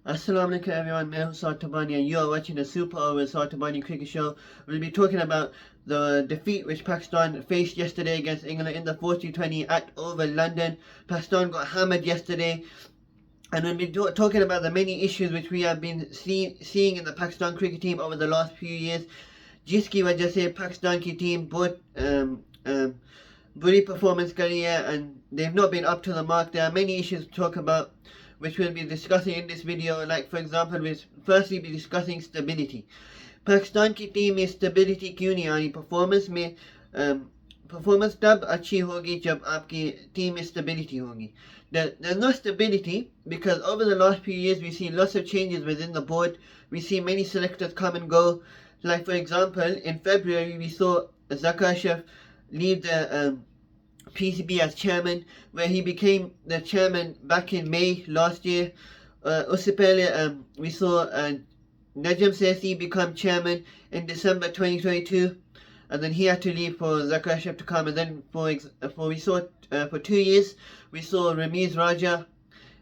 Assalamu alaikum everyone, मैं हूं Saad Tabani and you are watching the Super Over Saad Tabani Cricket Show. We'll be talking about the defeat which Pakistan faced yesterday against England in the 40-20 at Oval London. Pakistan got hammered yesterday, and we'll be talking about the many issues which we have been seeing in the Pakistan cricket team over the last few years, जिसकी वजह से पाकिस्तान की team बहुत बुरी performance करी है and they've not been up to the mark. There are many issues to talk about which we'll be discussing in this video. Like for example, we'll firstly be discussing stability. Pakistan की team में stability क्यों नहीं आई performance में performance तब अच्छी होगी जब आपकी टीम में स्टेबिलिटी होगी. There's no stability because over the last few years we see lots of changes within the board. We see many selectors come and go. Like for example, in February we saw Zakashef leave the PCB as chairman, where he became the chairman back in May last year. उससे पहले we saw Najam Sesi become chairman in December 2022, and then he had to leave for Zakashef to come. And then for 2 years we saw Ramiz Raja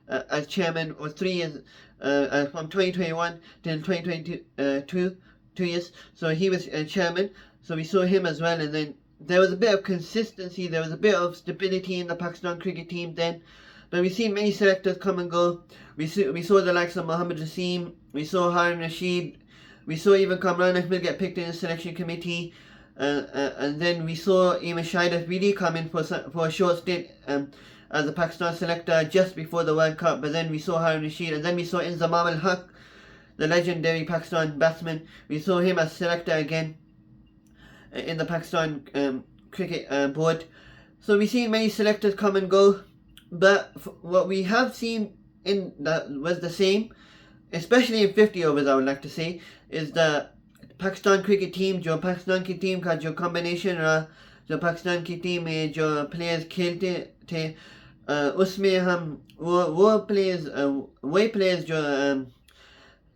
as chairman, or 3 years from 2021 till 2022, 2 years. So he was chairman. So we saw him as well, and then there was a bit of consistency, there was a bit of stability in the Pakistan cricket team then. But we've seen many selectors come and go. We saw the likes of Mohammad Rasim, we saw Harun Rashid, we saw even Kamran Ahmed get picked in the selection committee, and then we saw even Shahid Afridi come in for a short stint as a Pakistan selector just before the World Cup. But then we saw Harun Rashid, and then we saw Inzamam al-Haq, the legendary Pakistan batsman. We saw him as selector again in the Pakistan cricket board. So we've seen many selectors come and go, but what we have seen in that was the same, especially in 50 overs I would like to say, is the Pakistan cricket team, जो पाकिस्तान की team का जो combination रहा, जो पाकिस्तान की team में जो players खेलते थे, उसमें हम वो players वही players जो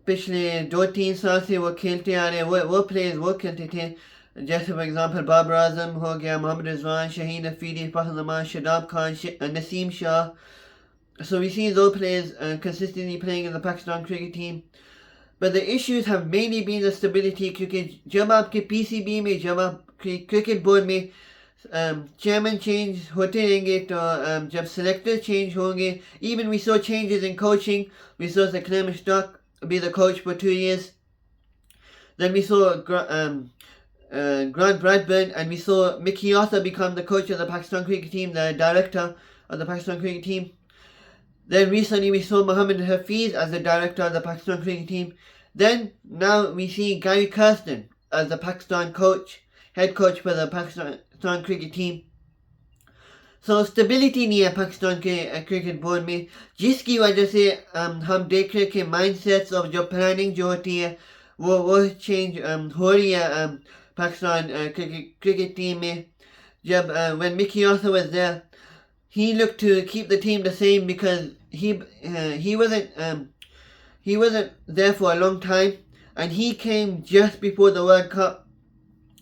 पिछले 2-3 साल से वो खेलते आ रहे, वो players वो खेलते थे. जैसे फॉर एग्जाम्पल बाबर आजम हो गया, मोहम्मद रिजवान, शहीन अफरीदी, फखर Zaman, Shadab Khan, Naseem Shah. So we see those players consistently playing in the Pakistan cricket team. But the issues have mainly been the stability, क्योंकि जब आपके PCB में, जब आपके cricket board में chairman change होते रहेंगे, तो जब selector change होंगे, even we saw changes in coaching. We saw the Clement Stock be the coach for 2 years. Then we saw Grant Bradburn, and we saw Mickey Arthur become the coach of the Pakistan cricket team, the director of the Pakistan cricket team. Then recently we saw Mohammad Hafiz as the director of the Pakistan cricket team. Then now we see Gary Kirsten as the Pakistan coach, head coach for the Pakistan cricket team. So stability नहीं है पाकिस्तान के cricket board में, जिसकी वजह से हम देख रहे कि mindsets of जो planning जो होती है वो change हो रही है Pakistan cricket team में. जब when Mickey Arthur was there, he looked to keep the team the same because he wasn't there for a long time, and he came just before the World Cup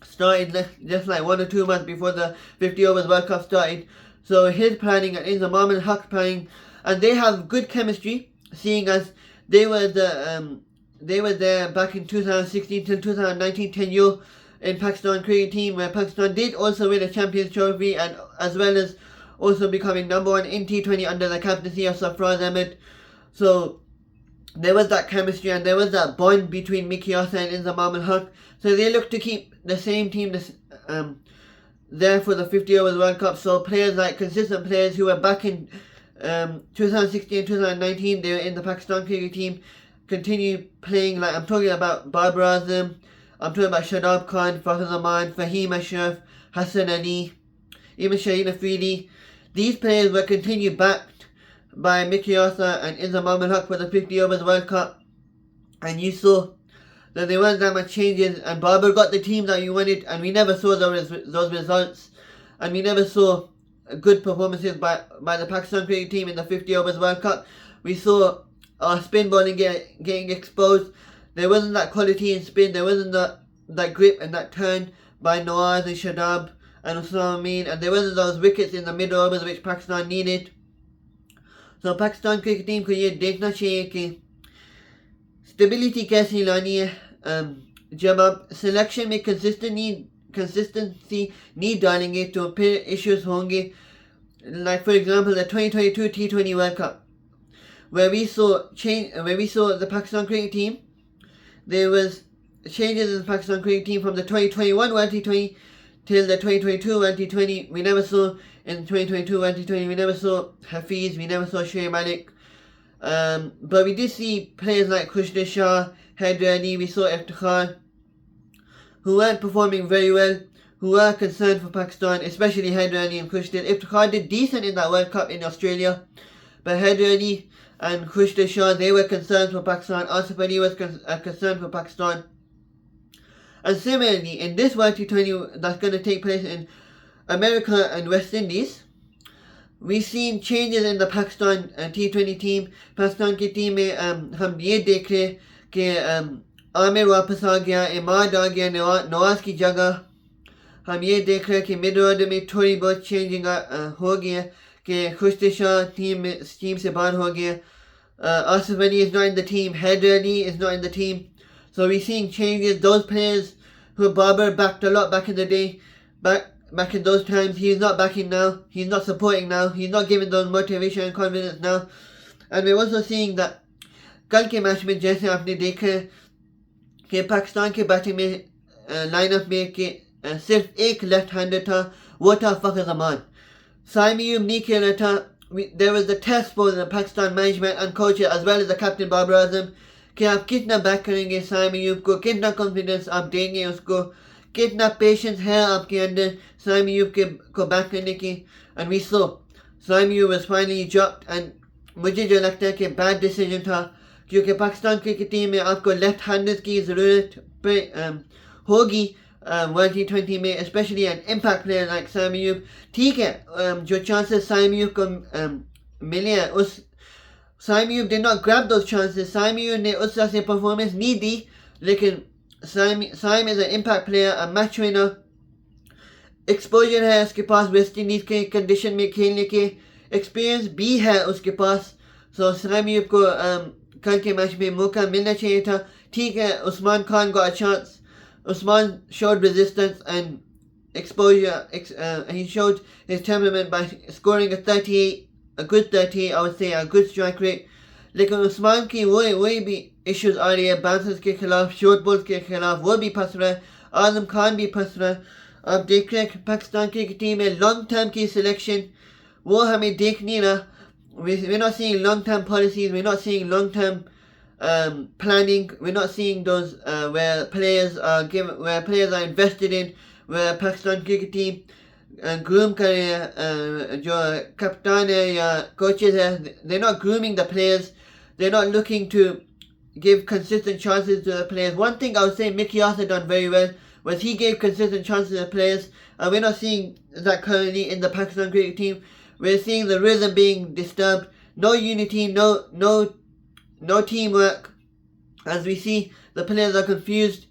started, just like 1 or 2 months before the 50 overs World Cup started. So his planning and Inzamam al-Haq planning, and they have good chemistry, seeing as they were there back in 2016 till 2019 tenure in Pakistan cricket team, where Pakistan did also win a Champions Trophy, and as well as also becoming number 1 in T20 under the captaincy of Sarfraz Ahmed. So there was that chemistry and there was that bond between Mickey Arthur and Inzamam al-Haq. So they look to keep the same team there for the 50 overs World Cup. So players like consistent players who were back in 2016 and 2019, they were in the Pakistan cricket team, continue playing. Like I'm talking about Babar Azam, I'm talking about Shadab Khan, Fakhar Zaman, Fahim Ashraf, Hassan Ali, even Shaheen Afridi. These players were continued backed by Mickey Arthur and Inzamam al-Haq for the 50 overs World Cup. And you saw that there weren't that much changes, and Babar got the team that you wanted, and we never saw those results. And we never saw good performances by the Pakistan cricket team in the 50 overs World Cup. We saw our spin bowling getting exposed. There wasn't that quality in spin, there wasn't that grip and that turn by Nawaz and Shadab and Usman Amin, and there wasn't those wickets in the middle overs which Pakistan needed. So Pakistan cricket team को ये देखना चाहिए कि stability कैसी लानी है? जब आप सिलेक्शन में कंसिस्टेंसी नहीं डालेंगे तो फिर इश्यूज होंगे. Like for example, the 2022 T20 World Cup, where we saw the Pakistan cricket team. There was changes in the Pakistan cricket team from the 2021 World T20 till the 2022 World T20. We never saw in 2022 World T20. We never saw Hafiz. We never saw Shoaib Malik. But we did see players like Khushner Shah, Haider Ali. We saw Iftikhar, who weren't performing very well, who were concerned for Pakistan, especially Haider Ali and Khushner. Iftikhar did decent in that World Cup in Australia, but Haider Ali and Khushner Shah, they were concerned for Pakistan. Asif Ali was concerned for Pakistan. And similarly, in this World T20 that's going to take place in America and West Indies, we've seen changes in the Pakistan T20 team. Pakistan की team में हम ये देख रहे कि आमिर वापस आ गया, इमाद आ गया नवाज की जगह. हम ये देख रहे हैं कि मिड ऑर्डर में थोड़ी बहुत चेंजिंग हो गया कि खुशर शाह टीम से बाहर हो गया. Asif Ali is not in the team. Haider Ali is not in the team. So we're seeing changes. Those players who Babar backed a lot back in the day, back in those times, he's not backing now. He's not supporting now. He's not giving those motivation and confidence now. And we're also seeing that कल के match में जैसे आपने देखा कि पाकिस्तान के batting में lineup में कि सिर्फ एक लेफ्ट हैंडर था, वो था फ़खर ज़मान. साइम अयूब नहीं खेल रहा था. There was a test for the Pakistan management and coaches as well as the captain Babar Azam कि आप कितना बैक करेंगे साइम अयूब को, कितना कॉन्फिडेंस आप देंगे उसको, कितना पेशेंस है आपके अंदर साइम अयूब को बैक करने की. And we saw Saim Ayub was finally dropped. And मुझे जो लगता है कि बैड डिसीजन था, क्योंकि पाकिस्तान क्रिकेट टीम में आपको लेफ्ट हैंडर्स की ज़रूरत होगी वर्ल्ड T20 में, specially an impact player like Saim Ayub. ठीक है, जो चांसेस साइम अयूब को मिले हैं, उस Saim Ayub did not grab those chances. Saim Ayub ने उस तरह से परफॉर्मेंस नहीं दी, लेकिन Saim is an impact player, a match winner. Exposure है उसके पास वेस्ट इंडीज़ के कंडीशन में खेलने के, एक्सपीरियंस भी है उसके पास. सो साइम अयूब को कल के मैच में मौका मिलना चाहिए था. ठीक है, Usman Khan got a chance. Usman showed resistance and exposure. He showed his temperament by scoring a good 38, I would say, a good strike rate. लेकिन उस्मान की वही भी इश्यूज आ रही है, बाउंसर्स के खिलाफ, शॉर्ट बॉल्स के खिलाफ, वो भी फंस रहा है. आजम खान भी फंस रहा है. आप देख रहे हैं कि पाकिस्तान की टीम में लॉन्ग टर्म की सिलेक्शन वो हमें देख नहीं रहा. We're not seeing long-term policies. We're not seeing long-term planning. We're not seeing those where players are invested in, where Pakistan cricket team groom कर रहे हैं, जो कप्तान है या coaches है, they're not grooming the players. They're not looking to give consistent chances to the players. One thing I would say Mickey Arthur done very well was he gave consistent chances to the players, and we're not seeing that currently in the Pakistan cricket team. We're seeing the rhythm being disturbed. No unity, no teamwork. As we see, the players are confused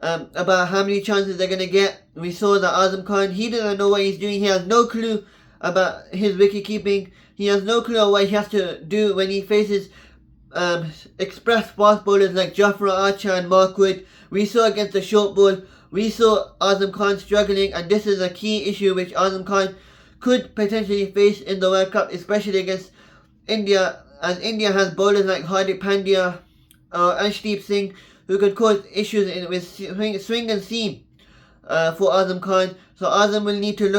about how many chances they're going to get. We saw that Azam Khan, he doesn't know what he's doing. He has no clue about his wicket keeping. He has no clue what he has to do when he faces express fast bowlers like Jafra Archer and Mark Wood. We saw against the short ball, we saw Azam Khan struggling, and this is a key issue which Azam Khan could potentially face in the World Cup, especially against India, as India has bowlers like Hardik Pandya or Arshdeep Singh who could cause issues with swing and seam for Azam Khan. So Azam will need to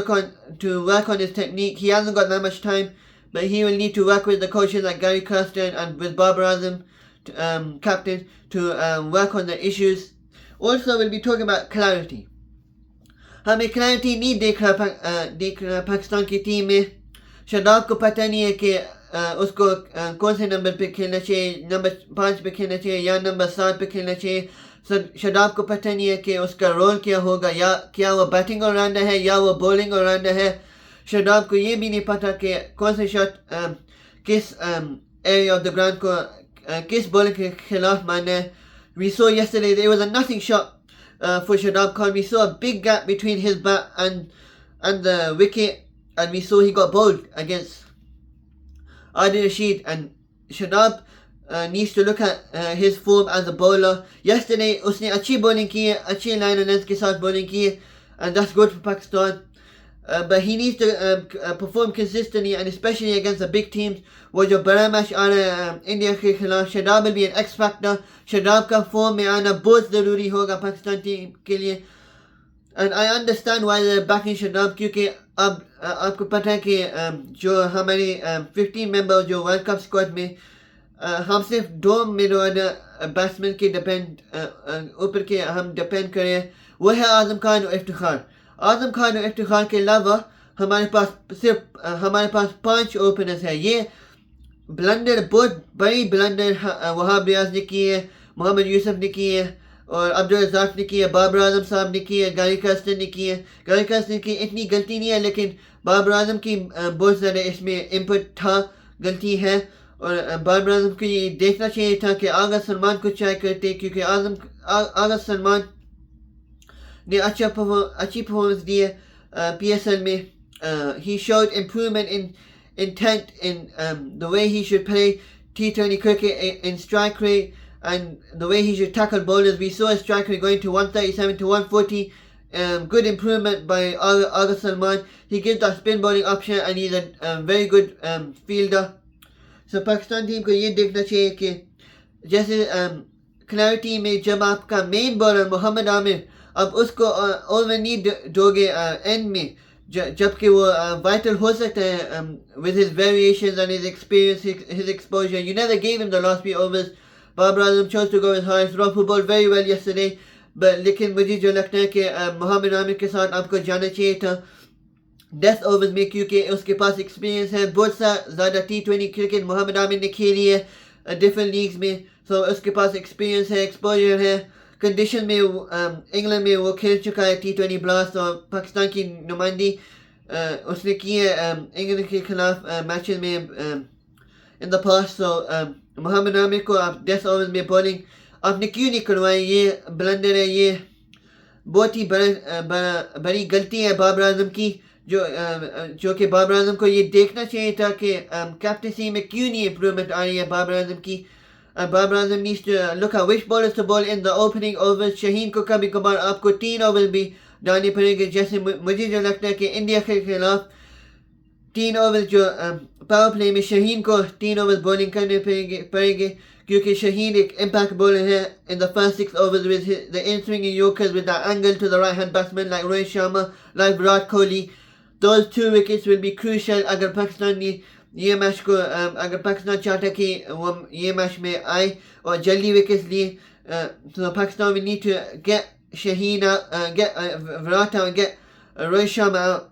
work on his technique. He hasn't got that much time, but he will need to work with the coaches like Gary Kirsten and with Babar Azam, captain, to work on the issues. Also, we'll be talking about clarity. हमें clarity नहीं देख रहा पाकिस्तान की team में. शदाब को पता नहीं है कि उसको कौन से नंबर पे खेलना चाहिए, नंबर 5 पे खेलना चाहिए या नंबर 7 पे खेलना चाहिए. शदाब को पता नहीं है कि उसका रोल क्या होगा, या क्या वो बैटिंग ऑलराउंडर है या वो बॉलिंग ऑलराउंडर है. शदाब को ये भी नहीं पता कि कौन से शॉट किस एरिया ऑफ द ग्राउंड को किस बॉलिंग के खिलाफ मारना है. We saw yesterday there was a nothing shot for Shadab Khan. We saw a big gap between his bat and the wicket, and we saw he got bowled against Adil Rashid. And Shadab needs to look at his form as a bowler. Yesterday उसने अच्छी bowling की है, अच्छी line and length के साथ bowling की है, and that's good for Pakistan. But he needs to perform consistently, and especially against the big teams. वो जो बड़ा मैच आ रहा है इंडिया के खिलाफ, Shadab will be an X factor. Shadab का फॉर्म में आना बहुत ज़रूरी होगा पाकिस्तान टीम के लिए. And I understand why they're backing Shadab, क्योंकि अब आपको पता है कि जो हमारी 15 मेंबर जो वर्ल्ड कप स्क्वाड में हम सिर्फ 2 मिड ऑर्डर बैट्समैन के ऊपर के हम डिपेंड करें, वो है आजम खान और इफ्तिखार. आजम खान और इफ्तिखार के अलावा हमारे पास 5 ओपनर्स है. ये ब्लंडर, बहुत बड़ी ब्लंडर वहाब रियाज ने की है, मोहम्मद यूसुफ ने की है, और अब्दुल रज़ाक ने की है, बाबर आजम साहब ने की है, गारी कर्स्टन ने की है. गारी कर्स्टन की इतनी गलती नहीं है, लेकिन बाबर आजम की बहुत ज़्यादा इसमें इनपुट था, गलती है. और बाबर आजम को ये देखना चाहिए था कि आगा सलमान को ट्राई करते, क्योंकि आगा सलमान ने अच्छी परफॉर्मेंस दी है PSL में. He showed improvement in intent in the way he should play T20 cricket in strike rate and the way he should tackle bowlers. We saw his strike rate going to 137 to 140. Good improvement by Aga Salman. He gives that spin bowling option and he's a very good fielder. So Pakistan team को ये देखना चाहिए कि जैसे clarity में जब आपका main bowler Mohammad Aamir, अब उसको ओवर नहीं दोगे एंड में, जबकि वो वाइटल हो सकता है with his variations and his experience, his exposure. You never gave him the last few overs. Babar Azam chose to go as high. Rafu bowled very well yesterday, but लेकिन मुझे जो लगता है कि मोहम्मद आमिर के साथ आपको जाना चाहिए था डेथ ओवर्स में, क्योंकि उसके पास एक्सपीरियंस है. बहुत सा ज़्यादा T20 क्रिकेट मोहम्मद आमिर ने खेली है डिफरेंट लीग्स में, तो उसके पास एक्सपीरियंस है, एक्सपोजर है. कंडीशन में इंग्लैंड में वो खेल चुका है T20 ब्लास्ट, और पाकिस्तान की नुमाइंदगी उसने की है इंग्लैंड के खिलाफ मैचेस में इन द पास्ट. सो मोहम्मद आमिर को आप डेथ ओवर्स में बॉलिंग आपने क्यों नहीं करवाई? ये ब्लंडर है, ये बहुत ही बड़ी गलती है बाबर आजम की, जो कि बाबर आजम को ये देखना चाहिए था कि कैप्टनसी में क्यों नहीं इम्प्रूवमेंट आ रही है बाबर आजम की. Babar Azam needs to look at which bowlers to bowl in the opening overs. Shaheen को कभी कभार आपको 3 ओवर भी डालने पड़ेंगे. जैसे मुझे जो लगता है कि इंडिया के खिलाफ 3 ओवर जो पावर प्ले में शहीन को 3 ओवर बॉलिंग करने पड़ेंगे, क्योंकि शहीन एक इम्पैक्ट बॉलर है in the first 6 overs with the in-swinging yorkers with that angle to the right hand batsman like Rohit Sharma, like Virat Kohli. Those 2 wickets will be crucial अगर पाकिस्तान ने ये match को अगर पाकिस्तान चाहता कि वो ये मैच में आए और जल्दी विकेट्स लिए, तो Pakistan will need to get Shaheen out, get Virat out, and get Rohit Sharma out.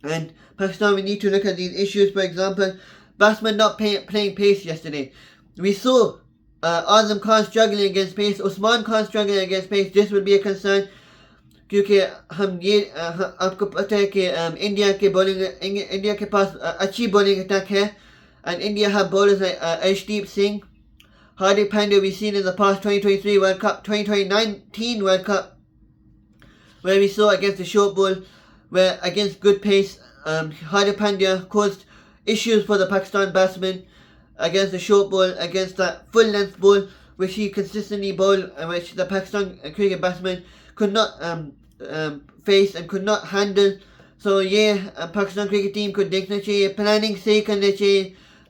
And Pakistan will need to look at these issues. For example, batsmen not playing pace yesterday. We saw Azam Khan struggling against pace, Usman Khan struggling against pace. This would be a concern, क्योंकि हम ये आपको पता है कि India के पास अच्छी bowling attack है, and India have bowlers like Arshdeep Singh, Hardik Pandya. We've seen in the past 2023 World Cup, 2019 World Cup, where we saw against the short ball, where against good pace, Hardik Pandya caused issues for the Pakistan batsmen against the short ball, against that full length ball which he consistently bowled, which the Pakistan cricket batsmen could not face and could not handle. So ये Pakistan cricket team को देखना चाहिए, planning सही करना चाहिए,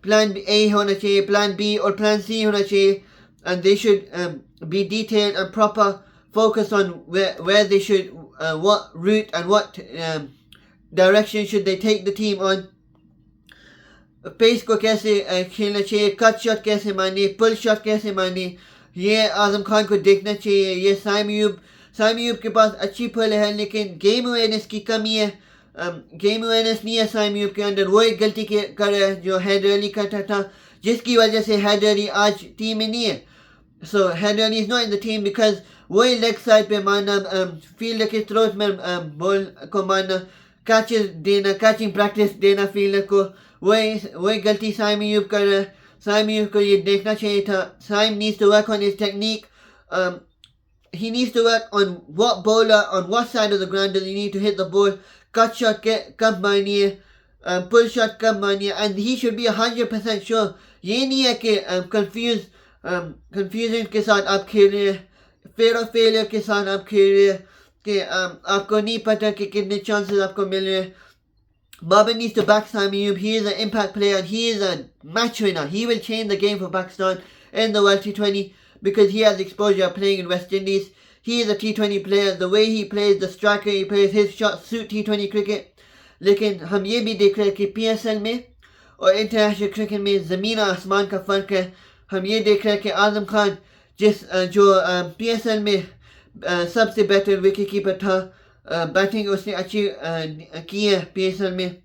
plan A होना चाहिए, plan B और प्लान C होना चाहिए, and they should be detailed and proper, focus on where they should, what route and what direction should they take the team on. Pace को कैसे खेलना चाहिए, कट शॉट कैसे मारनी, पुल शॉट कैसे मारनी, ये आजम खान को देखना चाहिए. ये साइम के पास अच्छी पुल है, लेकिन गेम अवेयरनेस की कमी है. गेम अवेयरनेस नहीं है साइम के अंदर. वो एक गलती कर रहा है जो हैदर अली करता था, जिसकी वजह से हैदर अली आज टीम में नहीं है. So Haider Ali is not in the team because वही लेग साइड पे मारना, फील्डर के थ्रोट में बॉल को मारना, कैचेस देना, कैचिंग प्रैक्टिस देना फील्डर को, वही गलती साइम कर रहा है. साइम को ये देखना चाहिए था. Saim needs to work on his technique. He needs to work on what bowler, on what side of the ground does he need to hit the ball. Cut shot कब मारनी है, pull shot कब मारनी है, and he should be 100% sure. ये नहीं है कि कंफ्यूजन के साथ आप खेल रहे हैं, फेयर और फेलियर के साथ आप खेल रहे हैं कि आपको नहीं पता कि कितने चांसेस आपको मिल रहे हैं. Babar needs to back Sami Ayub. He is an impact player and he is a match winner. He will change the game for Pakistan in the World T20 because he has exposure playing in West Indies. He is a T20 player. The way he plays, the striker he plays, his shots suit T20 cricket. लेकिन हम ये भी देख रहे हैं कि PSL में और इंटरनेशनल क्रिकेट में ज़मीन आसमान का फ़र्क है. हम ये देख रहे हैं कि आज़म खान जो PSL में सबसे बेहतर विकेट कीपर था, बैटिंग उसने अच्छी की है PSL में,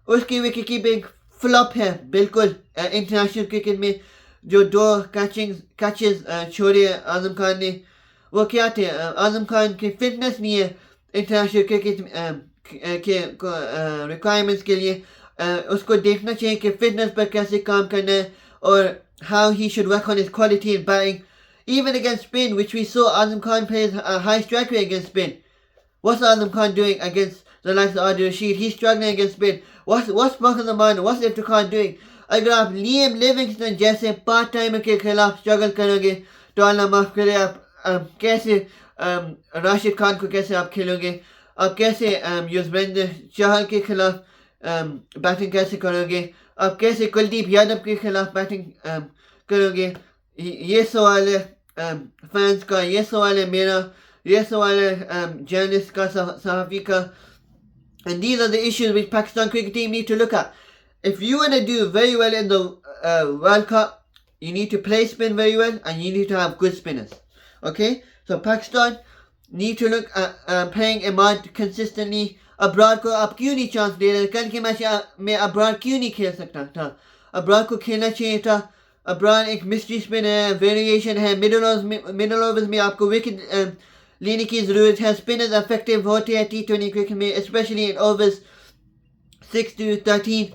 उसकी विकेट कीपिंग फ्लॉप है बिल्कुल. इंटरनेशनल क्रिकेट में जो 2 कैचेस छोड़े आज़म खान ने, वो क्या थे? आज़म खान की फिटनेस नहीं है इंटरनेशनल क्रिकेट के रिक्वायरमेंट्स के लिए. उसको देखना चाहिए कि फिटनेस पर कैसे काम करना है और how he should work on his quality in batting. Even against Spain, which we saw Azam Khan plays a high strike rate against Spain. What's Azam Khan doing against the likes of Adil Rashid? He's struggling against Spain. What's Babar Zaman? What's Iftar Khan doing? अगर आप Liam Livingstone जैसे part timer के खिलाफ struggle करोगे तो अल्लाह माफ़ करे, आप कैसे राशिद खान को कैसे आप खेलोगे? आप कैसे युजवेंद्र चहल के खिलाफ बैटिंग कैसे करोगे? आप कैसे कुलदीप यादव के खिलाफ बैटिंग करोगे? ये सवाल है फैंस का, ये सवाल है मेरा, ये सवाल है जर्नलिस्ट का, सहाफ़ी का. And these are the issues which Pakistan cricket team need to look at. If you want to do very well in the World Cup, you need to play spin very well and you need to have good spinners. Okay? So Pakistan need to look at playing Imad consistently. Abrar को आप क्यों नहीं chance दे रहे? कल के match में अबरार क्यों नहीं खेल सकता था? अबरार को खेलना चाहिए था. अबरार एक मिस्ट्री स्पिन है, वेरिएशन है. मिडल ओवर्स में आपको विकेट लेने की ज़रूरत है. स्पिनर्स इफेक्टिव होते हैं T20 क्रिकेट में, स्पेशली इन ओवर्स 6 to 13.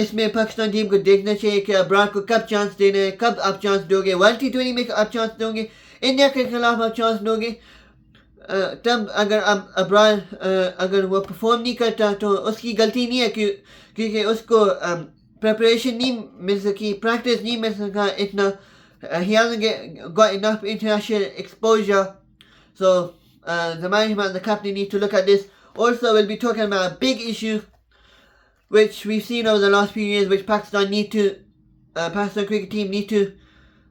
इसमें पाकिस्तान टीम को देखना चाहिए कि अबरार को कब चांस देना है, कब आप चांस दोगे. वर्ल्ड T20 में आप चांस दोगे, इंडिया के खिलाफ आप चांस दोगे. तब अगर अबरार अगर वो परफॉर्म नहीं करता तो उसकी गलती नहीं है क्योंकि उसको प्रिपरेशन नहीं मिल सकी, प्रैक्टिस नहीं मिल सका इतना. He hasn't got enough international exposure. So the management and the captain need to look at this. Also, we'll be talking about a big issue which we've seen over the last few years, which Pakistan cricket team need to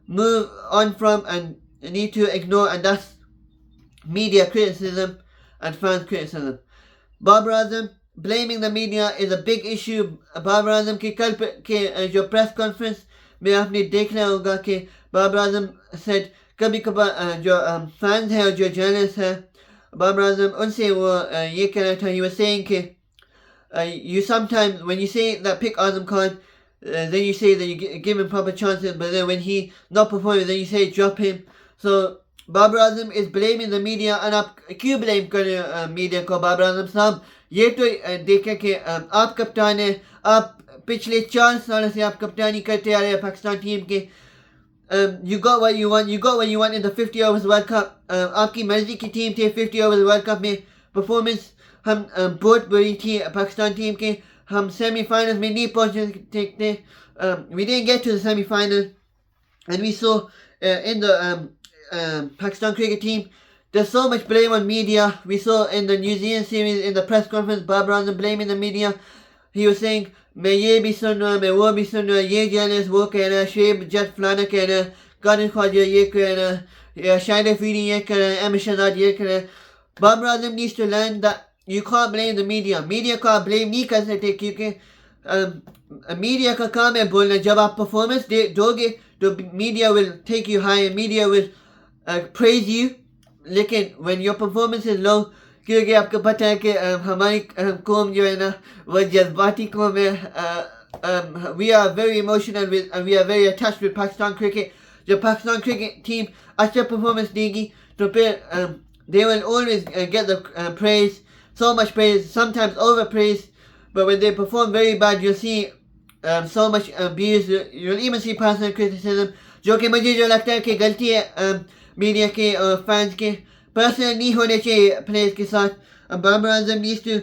move on from and need to ignore, and that's media criticism and fans criticism. Babar Azam blaming the media is a big issue. Babar Azam की कल के जो press conference में आपने देख लिया होगा कि Babar Azam said कभी कभार जो fans हैं और जो journalists हैं, Babar Azam उनसे वो ये कह रहा था. He was saying कि you sometimes when you say that pick Azam Khan, then you say that you give him proper chances, but then when he not performing, then you say drop him. So Babar Azam is blaming the media. and आप क्यों blame कर रहे हो media को? Babar Azam साहब ये तो देखें कि आप कप्तान हैं, आप पिछले 4 सालों से आप कप्तानी करते आ रहे हैं पाकिस्तान टीम के. You got what you want in the 50 overs World Cup. आपकी मर्जी की टीम थी 50 overs World Cup में. परफॉर्मेंस हम बहुत बुरी थी पाकिस्तान टीम के. हम सेमीफाइनल में नहीं पहुंच थे. We didn't get to the semi-final, and we saw in the Pakistan cricket team, there's so much blame on media. We saw in the New Zealand series, in the press conference, Babar Azam blaming the media. He was saying, मैं ये भी सुन रहा, मैं वो भी सुन रहा, ये journalist वो कह रहा, शेब जट फलाना कह रहा, कादिर ख्वाजा ये कह रहा, शाहिद अफरीदी ये कह रहा, अहमद शहजाद ये कह रहा. Babar Azam needs to learn that you can't blame the media. Media को आप blame नहीं कर सकते क्योंकि media का काम है बोलना. जब आप performance दोगे तो media will take you high, media will praise you. लेकिन when your performance is low, क्योंकि आपको पता है कि हमारी कौम जो है ना वो जज्बाती कौम है. We are very emotional and we are very attached with Pakistan cricket. जब Pakistan cricket team अच्छा performance देगी तो फिर they will always get the praise, so much praise, sometimes over praise. But when they perform very bad, you'll see so much abuse. You'll even see personal criticism, जो कि मुझे जो लगता है कि गलती है मीडिया के और फैंस के. पर्सनल नहीं होने चाहिए प्लेयर्स के साथ. Babar Azam needs to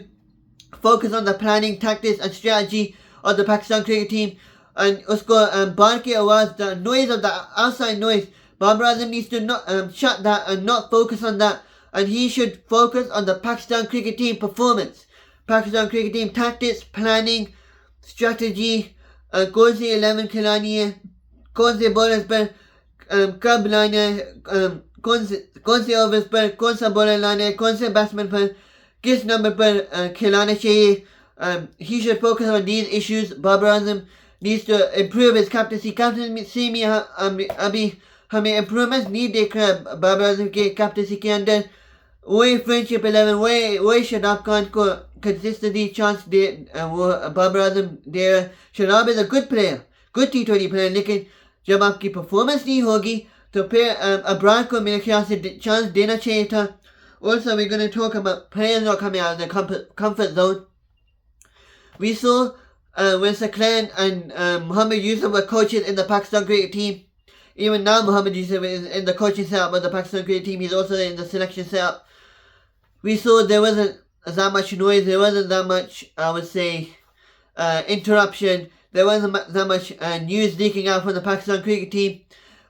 focus on the planning, tactics and strategy of the Pakistan cricket team. and usko bar ki awaz, the noise of the outside noise, Babar Azam needs to not shut that and not focus on that, and he should focus on the Pakistan cricket team performance, Pakistan cricket team tactics, planning, strategy, कौन सी 11 खिलानी है, कौन से bowlers पर कब लाना है, कौन से ओवर्स पर कौन सा बॉलर लाना है, कौन से बैट्समैन पर किस नंबर पर खिलाना चाहिए. He should focus on these issues. Babar Azam needs to improve his captaincy. Captaincy में अभी हमें improvements नहीं देख रहा है बाबर आजम के कैप्टनसी के अंदर. वही फ्रेंडशिप 11, वही शराब खान को consistency chance दे वो बाबर आजम दे रहा है. शराब is a good player, good T20 player, लेकिन जब आपकी परफॉर्मेंस नहीं होगी तो फिर अब्रार को मेरे ख्याल से चांस देना चाहिए था. Also, we're going to talk about players not coming out of their comfort zone. We saw when Saklan and Mohammad Yusuf were coaches in the Pakistan cricket team. Even now, Mohammad Yusuf is in the coaching setup of the Pakistan cricket team. He's also in the selection setup. We saw there wasn't that much noise. There wasn't that much, I would say, interruption. There wasn't that much news leaking out from the Pakistan cricket team.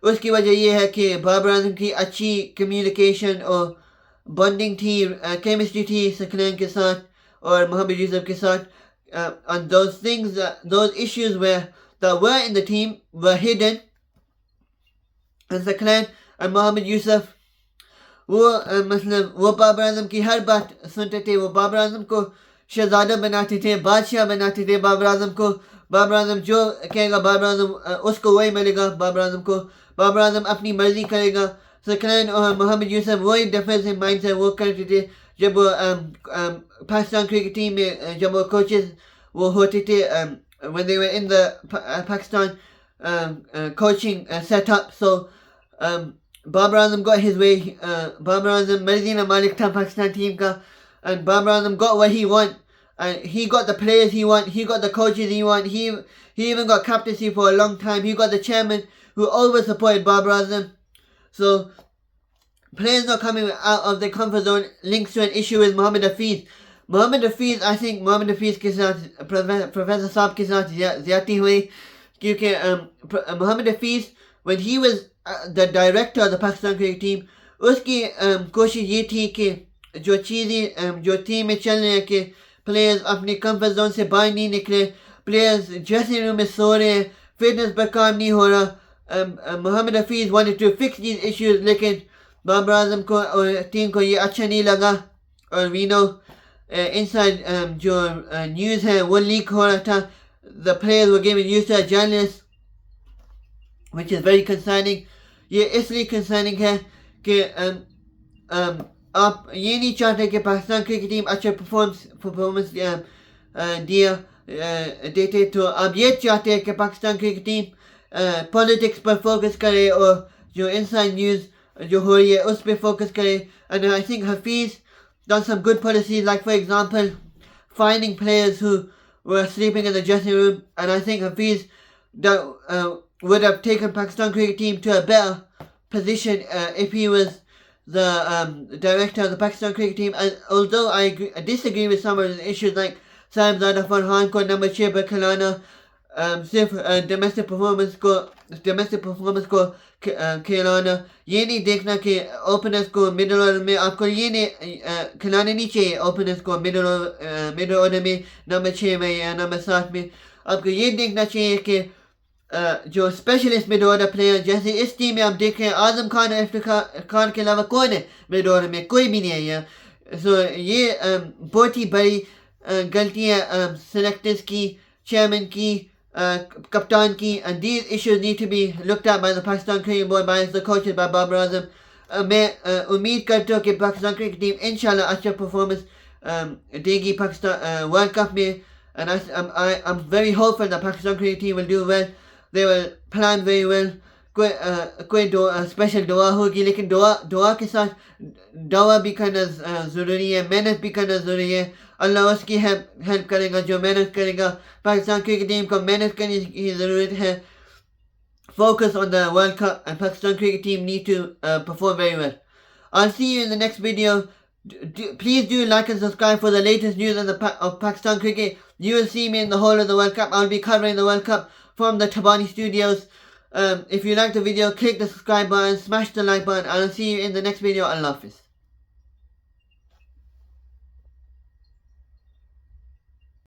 उसकी वजह ये है कि बाबर आजम की अच्छी communication और bonding थी, chemistry थी सकलैन के साथ और मोहम्मद यूसुफ के साथ. And those things, those issues that were in the team were hidden. And Saklan and Mohammad Yusuf, वो बाबर आजम की हर बात सुनते थे. वो बाबर आजम को शहजादा बनाते थे, बादशाह बनाते थे बाबर आजम को. बाबर आजम जो कहेगा बाबर आजम उसको वही मिलेगा. बाबर आजम को बाबर आजम अपनी मर्जी करेगा. सकलैन और मोहम्मद यूसुफ वही डिफेंसिव माइंड से वो करते थे. जब वो पाकिस्तान क्रिकेट टीम में जब वो कोचेस वो होते थे, when they were in the Pakistan coaching setup. So Babar Azam got his way. Babar Azam मर्जी ना मालिक था पाकिस्तान टीम का, and Babar Azam got what he want. And he got the players he want, he got the coaches he want, he even got captaincy for a long time. He got the chairman who always supported Babar Azam. So players not coming out of their comfort zone links to an issue with Mohammad Hafiz. Mohammad Hafiz, I think Mohammad Hafiz के साथ Professor साहब के साथ ज़्यादती हुई, क्योंकि Mohammad Hafiz, when he was the director of the Pakistan cricket team, उसकी कोशिश ये थी कि जो चीज़ें जो टीम में चल रही है कि प्लेयर्स अपने कंफर्ट जोन से बाहर नहीं निकले, प्लेयर्स ड्रेसिंग रूम में सो रहे हैं, फिटनेस पर काम नहीं हो रहा. Mohammad Hafiz wanted to fix these issues, लेकिन बाबर आजम को और टीम को ये अच्छा नहीं लगा. और we know inside जो न्यूज़ है वो लीक हो रहा था. The players were given used to a journalist, which is very concerning. ये इसलिए concerning है कि आप ये नहीं चाहते कि पाकिस्तान क्रिकेट टीम अच्छा परफॉर्मेंस देते, तो आप ये चाहते हैं कि पाकिस्तान क्रिकेट टीम पॉलिटिक्स पर फोकस करे और जो इनसाइड न्यूज़ जो हो रही है उस पर फोकस करे. And I think Hafiz done some good policies, like for example finding players who were sleeping in the dressing room. And I think Hafiz would have taken Pakistan cricket team to a better position if he was the director of the Pakistan cricket team. And although I disagree with some of the issues, like Sahibzada Farhan को number 6 पर खिलाना, सिर्फ domestic performance को खिलाना, ये नहीं देखना कि ओपनर्स को मिडिल ऑर्डर में आपको ये नहीं खिलाने नहीं चाहिए. ओपनर्स को मिडिल ऑर्डर में नंबर 6 में या नंबर 7 में आपको ये देखना चाहिए कि जो स्पेशलिस्ट मिड ऑर्डर प्लेयर, जैसे इस टीम में आप देख रहे हैं आजम खान और इफ्तिखार खान के अलावा कौन है मिड ऑर्डर में? कोई भी नहीं है यहाँ. सो ये बहुत ही बड़ी गलती है सेलेक्टर्स की, चेयरमैन की, कप्तान की. and these issues need to be looked at by the Pakistan cricket board, by the coaches, by Babar Azam. मैं उम्मीद करता हूँ कि पाकिस्तान क्रिकेट टीम इंशाल्लाह अच्छा परफॉर्मेंस देगी पाकिस्तान वर्ल्ड कप में. And I'm very hopeful that Pakistan cricket team will do well. They will plan very well. कोई स्पेशल दुआ होगी, लेकिन दुआ के साथ दवा भी करना ज़रूरी है, मेहनत भी करना ज़रूरी है. अल्लाह उसकी हेल्प करेगा जो मेहनत करेगा. पाकिस्तान क्रिकेट टीम को मेहनत करने की ज़रूरत है. Focus on the World Cup, and Pakistan cricket team need to perform very well. I'll see you in the next video. Please do like and subscribe for the latest news of Pakistan cricket. You will see me in the whole of the World Cup. I'll be covering the World Cup from the Tabani Studios. If you like the video, click the subscribe button, smash the like button, and I'll see you in the next video. Allah Hafiz.